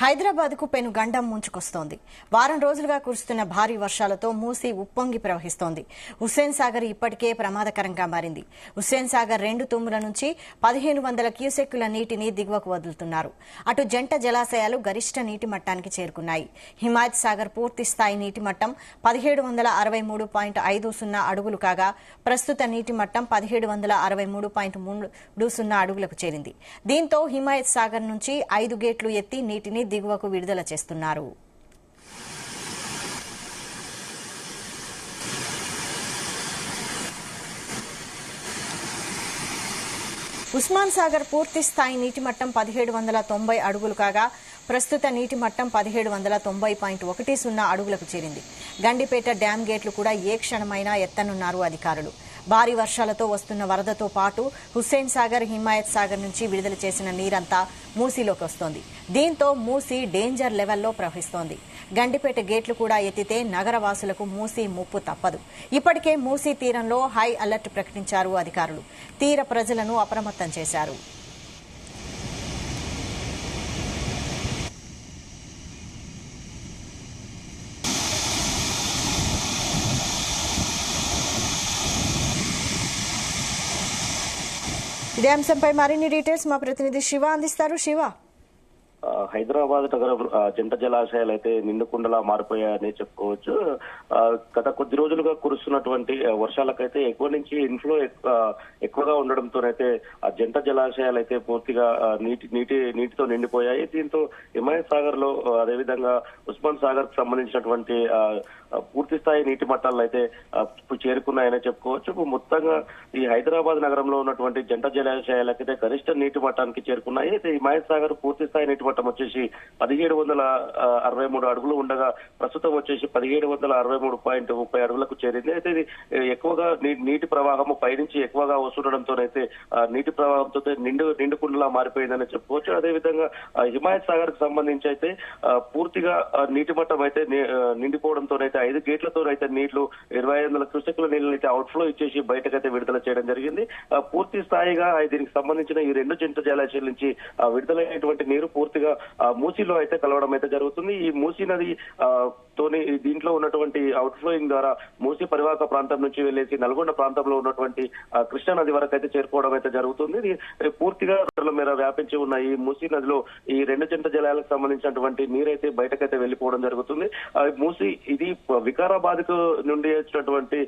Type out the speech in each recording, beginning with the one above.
హైదరాబాద్ కు పెను గండం ముంచుకొస్తోంది. వారం రోజులుగా కురుస్తున్న భారీ వర్షాలతో మూసీ ఉప్పొంగి ప్రవహిస్తోంది. హుస్సేన్ సాగర్ ఇప్పటికే ప్రమాదకరంగా మారింది. హుస్సేన్ సాగర్ 2 తుమ్ముల నుంచి 1500 క్యూసెక్కుల నీటిని దిగువకు వదులుతున్నారు. అటు జంట జలాశయాలు గరిష్ట నీటి మట్టానికి చేరుకున్నాయి. హిమాయత్ సాగర్ పూర్తి స్థాయి నీటి మట్టం 1763.50 అడుగులు కాగా ప్రస్తుత నీటి మట్టం 1763.30 అడుగులకు చేరింది. దీంతో హిమాయత్ సాగర్ నుంచి 5 గేట్లు ఎత్తి నీటిని దిగువకు విడుదల చేస్తున్నారు. ఉస్మాన్ సాగర్ పూర్తి స్థాయి నీటి మట్టం 1790 అడుగులు కాగా ప్రస్తుత నీటి మట్టం 1790.10 అడుగులకు చేరింది. గండిపేట డ్యాం గేట్లు కూడా ఏ క్షణమైనా ఎత్తనున్నారు అధికారులు. భారీ వర్షాలతో వస్తున్న వరదతో పాటు హుస్సేన్ సాగర్, హిమాయత్ సాగర్ నుంచి విడుదల చేసిన నీరంతా మూసీలోకి వస్తోంది. దీంతో మూసీ డేంజర్ లెవెల్లో ప్రవహిస్తోంది. గండిపేట గేట్లు కూడా ఎత్తితే నగరవాసులకు మూసీ ముప్పు తప్పదు. ఇప్పటికే మూసీ తీరంలో హై అలర్ట్ ప్రకటించారు అధికారులు. తీర ప్రజలను అప్రమత్తం చేశారు. ఇదే అంశంపై మరిన్ని డీటెయిల్స్ మా ప్రతినిధి శివ అందిస్తారు. శివ, హైదరాబాద్ నగరం జంట జలాశయాలు అయితే నిండుకుండలా మారిపోయాయని చెప్పుకోవచ్చు. గత కొద్ది రోజులుగా కురుస్తున్నటువంటి వర్షాలకైతే ఎక్కువ నుంచి ఇన్ఫ్లో ఎక్కువగా ఉండడంతోనైతే ఆ జంట జలాశయాలు అయితే పూర్తిగా నీటితో నిండిపోయాయి. దీంతో హిమాయత్ సాగర్ లో అదేవిధంగా ఉస్మాన్ సాగర్ కు సంబంధించినటువంటి పూర్తి స్థాయి నీటి మట్టాలను అయితే చేరుకున్నాయని చెప్పుకోవచ్చు. మొత్తంగా ఈ హైదరాబాద్ నగరంలో ఉన్నటువంటి జంట జలాశయాలకైతే గరిష్ట నీటి మట్టానికి చేరుకున్నాయి. అయితే హిమాయత్ సాగర్ పూర్తి స్థాయి నీటి మట్టం వచ్చేసి 1763 అడుగులు ఉండగా ప్రస్తుతం వచ్చేసి 1763.30 అడుగులకు చేరింది. అయితే ఇది ఎక్కువగా నీటి ప్రవాహము పైనుంచి ఎక్కువగా వస్తుండడంతోనైతే నీటి ప్రవాహంతో నిండుకుండలా మారిపోయిందని చెప్పుకోవచ్చు. అదేవిధంగా హిమాయత్ సాగర్ కు సంబంధించి అయితే పూర్తిగా నీటి మట్టం అయితే నిండిపోవడంతోనైతే 5 గేట్లతోనైతే నీళ్లు 2500 క్యూసెక్కుల నీళ్లు అయితే అవుట్ఫ్లో ఇచ్చేసి బయటకైతే విడుదల చేయడం జరిగింది. పూర్తి స్థాయిగా దీనికి సంబంధించిన ఈ 2 జంట జలాశయాల నుంచి విడుదలైనటువంటి నీరు పూర్తిగా మూసీలో అయితే కలవడం అయితే జరుగుతుంది. ఈ మూసీ నది తోని దీంట్లో ఉన్నటువంటి అవుట్ ఫ్లోయింగ్ ద్వారా మూసీ పరివాహక ప్రాంతం నుంచి వెళ్లేసి నల్గొండ ప్రాంతంలో ఉన్నటువంటి కృష్ణా నది వరకు అయితే చేరుకోవడం అయితే జరుగుతుంది. ఇది పూర్తిగా మేర వ్యాపించి ఉన్న ఈ మూసీ నదిలో ఈ 2 జంట జలాలకు సంబంధించినటువంటి నీరైతే బయటకైతే వెళ్లిపోవడం జరుగుతుంది. మూసీ ఇది వికారాబాద్ కు నుండి వచ్చినటువంటి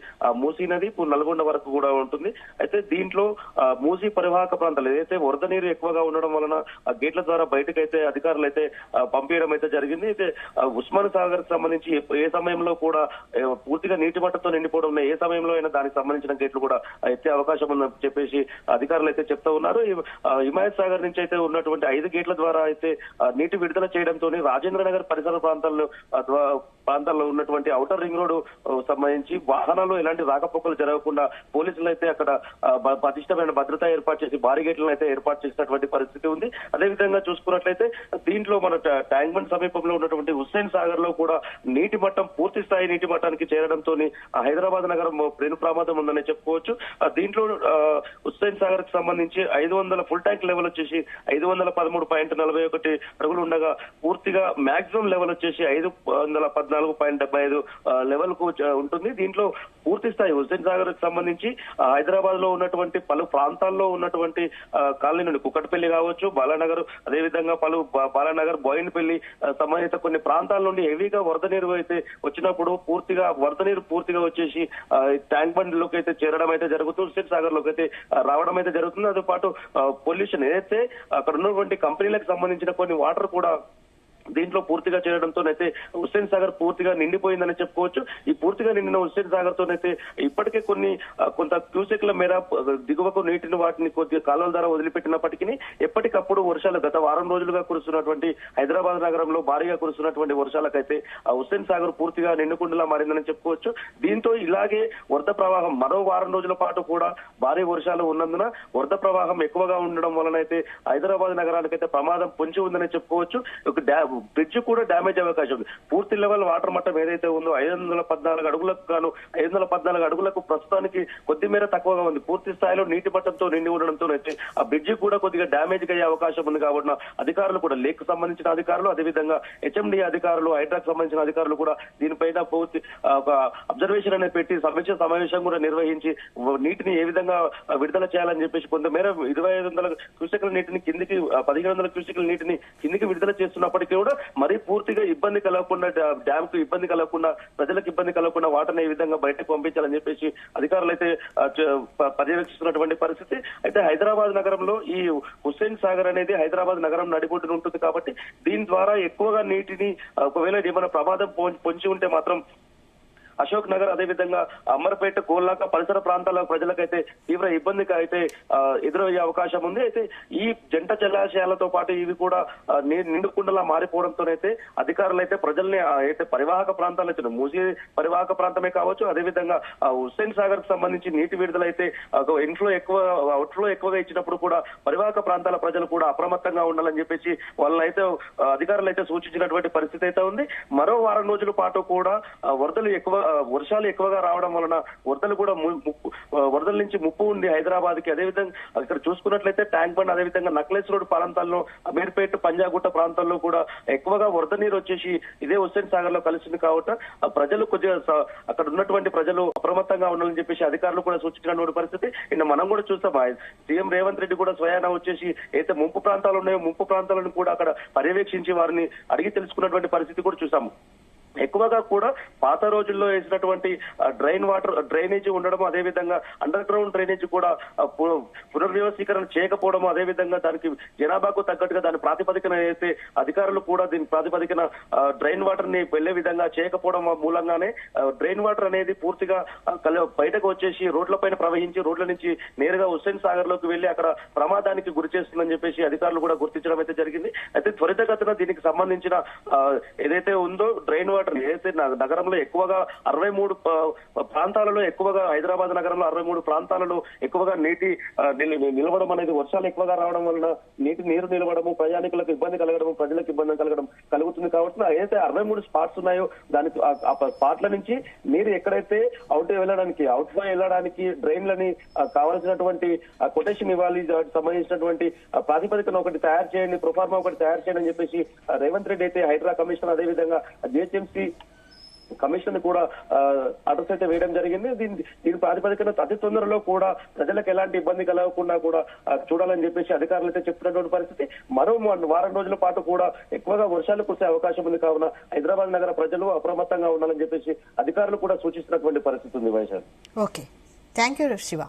మూసీ నది నల్గొండ వరకు కూడా ఉంటుంది. అయితే దీంట్లో మూసీ పరివాహక ప్రాంతాలు ఏదైతే వరద నీరు ఎక్కువగా ఉండడం వలన ఆ గేట్ల ద్వారా బయటకైతే అధికారులు అయితే పంపించడం అయితే జరిగింది. అయితే ఉస్మాన్ సాగర్ కు సంబంధించి ఏ సమయంలో కూడా పూర్తిగా నీటి మట్టంతో నిండిపోవడం ఏ సమయంలో అయినా దానికి సంబంధించిన గేట్లు కూడా ఎత్తే అవకాశం ఉందని చెప్పేసి అధికారులు అయితే చెప్తా ఉన్నారు. హిమాయత్ సాగర్ నుంచి అయితే ఉన్నటువంటి 5 గేట్ల ద్వారా అయితే నీటి విడుదల చేయడంతో రాజేంద్ర నగర్ పరిసర ప్రాంతాల్లో ఉన్నటువంటి ఔటర్ రింగ్ రోడ్ సంబంధించి వాహనాలు ఎలాంటి రాకపోకలు జరగకుండా పోలీసులు అయితే అక్కడ పటిష్టమైన భద్రత ఏర్పాటు చేసి భారీ గేట్లను అయితే ఏర్పాటు చేసినటువంటి పరిస్థితి ఉంది. అదేవిధంగా చూసుకున్నట్లయితే దీంట్లో మన ట్యాంక్ బండ్ సమీపంలో ఉన్నటువంటి హుస్సేన్ సాగర్ లో కూడా నీటి మట్టం పూర్తి స్థాయి నీటి మట్టానికి చేరడంతో హైదరాబాద్ నగరం పెను ప్రమాదం ఉందని చెప్పుకోవచ్చు. దీంట్లో హుస్సేన్ సాగర్ కు సంబంధించి 500 ఫుల్ ట్యాంక్ లెవెల్ వచ్చేసి 513.41 అడుగులు ఉండగా పూర్తిగా మాక్సిమం లెవెల్ వచ్చేసి 514.75 లెవెల్ కు ఉంటుంది. దీంట్లో పూర్తి స్థాయి హుస్సేన్ సాగర్ కు సంబంధించి హైదరాబాద్ లో ఉన్నటువంటి పలు ప్రాంతాల్లో ఉన్నటువంటి కాలనీ నుండి కుక్కట్పల్లి కావచ్చు, బాలానగర్, అదేవిధంగా బాలానగర్, బోయినపల్లి సంబంధిత కొన్ని ప్రాంతాల నుండి హెవీగా వరద నీరు అయితే వచ్చినప్పుడు వరద నీరు పూర్తిగా వచ్చేసి ట్యాంక్ బండ్ లోకి అయితే చేరడం అయితే జరుగుతుంది. హుస్సేన్ సాగర్ లోకి అయితే రావడం అయితే జరుగుతుంది. అదే పాటు పొల్యూషన్ ఏదైతే అక్కడ ఉన్నటువంటి కంపెనీలకు సంబంధించిన కొన్ని వాటర్ కూడా దీంట్లో పూర్తిగా చేరడంతోనైతే హుస్సేన్ సాగర్ పూర్తిగా నిండిపోయిందని చెప్పుకోవచ్చు. ఈ పూర్తిగా నిండిన హుస్సేన్ సాగర్ తోనైతే ఇప్పటికే కొంత క్యూసెక్ల మేర దిగువకు నీటిని వాటిని కొద్దిగా కాలువల ద్వారా వదిలిపెట్టినప్పటికీ ఎప్పటికప్పుడు వర్షాలు గత వారం రోజులుగా కురుస్తున్నటువంటి హైదరాబాద్ నగరంలో భారీగా కురుస్తున్నటువంటి వర్షాలకైతే హుస్సేన్ సాగర్ పూర్తిగా నిండుకుండలా మారిందని చెప్పుకోవచ్చు. దీంతో ఇలాగే వరద ప్రవాహం మరో వారం రోజుల పాటు కూడా భారీ వర్షాలు ఉన్నందున వరద ప్రవాహం ఎక్కువగా ఉండడం వలన అయితే హైదరాబాద్ నగరానికైతే ప్రమాదం పొంచి ఉందని చెప్పుకోవచ్చు. బ్రిడ్జ్ కూడా డ్యామేజ్ అయ్యే అవకాశం ఉంది. పూర్తి లెవెల్ వాటర్ మట్టం ఏదైతే ఉందో 514 అడుగులకు గాను 514 అడుగులకు ప్రస్తుతానికి కొద్ది మేర తక్కువగా ఉంది. పూర్తి స్థాయిలో నీటి మట్టంతో నిండి ఉండడంతో అయితే ఆ బ్రిడ్జ్ కూడా కొద్దిగా డ్యామేజ్ అయ్యే అవకాశం ఉంది. కాబట్టి అధికారులు కూడా లేక్ సంబంధించిన అధికారులు, అదేవిధంగా హెచ్ఎండి అధికారులు, హైడ్రాక్ సంబంధించిన అధికారులు కూడా దీనిపైన పూర్తి ఒక అబ్జర్వేషన్ అనేది పెట్టి సమీక్ష సమావేశం కూడా నిర్వహించి నీటిని ఏ విధంగా విడుదల చేయాలని చెప్పేసి కొంతమేర 2500 క్యూసెక్ల నీటిని కిందికి 1500 క్యూసెక్ల నీటిని కిందికి విడుదల చేస్తున్నప్పటికీ కూడా మరీ పూర్తిగా ఇబ్బంది కలగకుండా, డ్యామ్ కు ఇబ్బంది కలగకుండా, ప్రజలకు ఇబ్బంది కలగకుండా వాటర్ని ఏ విధంగా బయటకు పంపించాలని చెప్పేసి అధికారులు అయితే పర్యవేక్షిస్తున్నటువంటి పరిస్థితి. అయితే హైదరాబాద్ నగరంలో ఈ హుస్సేన్ సాగర్ అనేది హైదరాబాద్ నగరం నడిబొడ్డున ఉంటుంది కాబట్టి దీని ద్వారా ఎక్కువగా నీటిని ఒకవేళ ఏమైనా ప్రమాదం పొంచి ఉంటే మాత్రం అశోక్ నగర్, అదేవిధంగా అమర్పేట, కోల్లాక పరిసర ప్రాంతాల ప్రజలకైతే తీవ్ర ఇబ్బందికి అయితే ఎదురయ్యే అవకాశం ఉంది. అయితే ఈ జంట జలాశయాలతో పాటు ఇవి కూడా నిండుకుండలా మారిపోవడంతోనైతే అధికారులు అయితే ప్రజల్ని అయితే పరివాహక ప్రాంతాలు మూసీ పరివాహక ప్రాంతమే కావచ్చు, అదేవిధంగా హుస్సేన్ సాగర్ కు సంబంధించి నీటి విడుదల అయితే ఇన్ఫ్లో ఎక్కువ, అవుట్ఫ్లో ఎక్కువగా ఇచ్చినప్పుడు కూడా పరివాహక ప్రాంతాల ప్రజలు కూడా అప్రమత్తంగా ఉండాలని చెప్పేసి వాళ్ళైతే అధికారులు అయితే సూచించినటువంటి పరిస్థితి అయితే ఉంది. మరో వారం రోజుల పాటు కూడా వరదలు వర్షాలు ఎక్కువగా రావడం వలన వరదల నుంచి ముప్పు ఉంది హైదరాబాద్ కి. అదేవిధంగా ఇక్కడ చూసుకున్నట్లయితే ట్యాంక్ బండ్, అదేవిధంగా నక్లెస్ రోడ్ ప్రాంతాల్లో, అమీర్పేట, పంజాగుట్ట ప్రాంతాల్లో కూడా ఎక్కువగా వరద నీరు వచ్చేసి ఇదే హుస్సేన్ సాగర్ లో కలిసింది. కాబట్టి ప్రజలు కొద్దిగా అక్కడ ఉన్నటువంటి ప్రజలు అప్రమత్తంగా ఉండాలని చెప్పేసి అధికారులు కూడా సూచించినటువంటి పరిస్థితి. మనం కూడా చూస్తాం, సీఎం రేవంత్ రెడ్డి కూడా స్వయాన వచ్చేసి అయితే ముంపు ప్రాంతాలు ఉన్నాయో ముంపు ప్రాంతాలను కూడా అక్కడ పర్యవేక్షించి వారిని అడిగి తెలుసుకున్నటువంటి పరిస్థితి కూడా చూసాము. ఎక్కువగా కూడా పాత రోజుల్లో వేసినటువంటి డ్రైనేజ్ ఉండడం, అదేవిధంగా అండర్ గ్రౌండ్ డ్రైనేజ్ కూడా పునర్వ్యవస్థీకరణ చేయకపోవడం, అదేవిధంగా దానికి జనాభాకు తగ్గట్టుగా దాని ప్రాతిపదికన అయితే అధికారులు కూడా దీని ప్రాతిపదికన డ్రైన్ వాటర్ ని వెళ్లే విధంగా చేయకపోవడం మూలంగానే డ్రైన్ వాటర్ అనేది పూర్తిగా బయటకు వచ్చేసి రోడ్లపైన ప్రవహించి రోడ్ల నుంచి నేరుగా హుస్సేన్ సాగర్ లోకి వెళ్లి అక్కడ ప్రమాదానికి గురి చేస్తుందని చెప్పేసి అధికారులు కూడా గుర్తించడం అయితే జరిగింది. అయితే త్వరితగతిన దీనికి సంబంధించిన ఏదైతే ఉందో డ్రైన్ వాటర్ ఏదైతే నగరంలో ఎక్కువగా 63 ప్రాంతాలలో ఎక్కువగా హైదరాబాద్ నగరంలో 63 ప్రాంతాలలో ఎక్కువగా నీటి నిలవడం అనేది వర్షాలు ఎక్కువగా రావడం వలన నీరు నిలవడము, ప్రయాణికులకు ఇబ్బంది కలగడం, ప్రజలకు ఇబ్బంది కలుగుతుంది. కాబట్టి ఏదైతే 63 స్పాట్స్ ఉన్నాయో దానికి ఆ స్పాట్ల నుంచి నీరు ఎక్కడైతే అవుట్ఫ్లో వెళ్ళడానికి డ్రైన్లని కావాల్సినటువంటి కొటేషన్ ఇవ్వాలి, సంబంధించినటువంటి ప్రాతిపదికన ఒకటి తయారు చేయండి, ప్రొఫార్మా ఒకటి తయారు చేయండి అని చెప్పేసి రేవంత్ రెడ్డి అయితే హైడ్రా కమిషనర్, అదేవిధంగా జిహెచ్ఎంసీ కమిషన్ కూడా ఆర్డర్స్ అయితే వేయడం జరిగింది. దీని ప్రాతిపదికన అతి తొందరలో కూడా ప్రజలకు ఎలాంటి ఇబ్బంది కలగకుండా కూడా చూడాలని చెప్పేసి అధికారులు అయితే చెప్తున్నటువంటి పరిస్థితి. మరో వారం రోజుల పాటు కూడా ఎక్కువగా వర్షాలు కురిసే అవకాశం ఉంది. కావున హైదరాబాద్ నగర ప్రజలు అప్రమత్తంగా ఉండాలని చెప్పేసి అధికారులు కూడా సూచిస్తున్నటువంటి పరిస్థితి ఉంది. Vaishakh. Okay, thank you Shiva.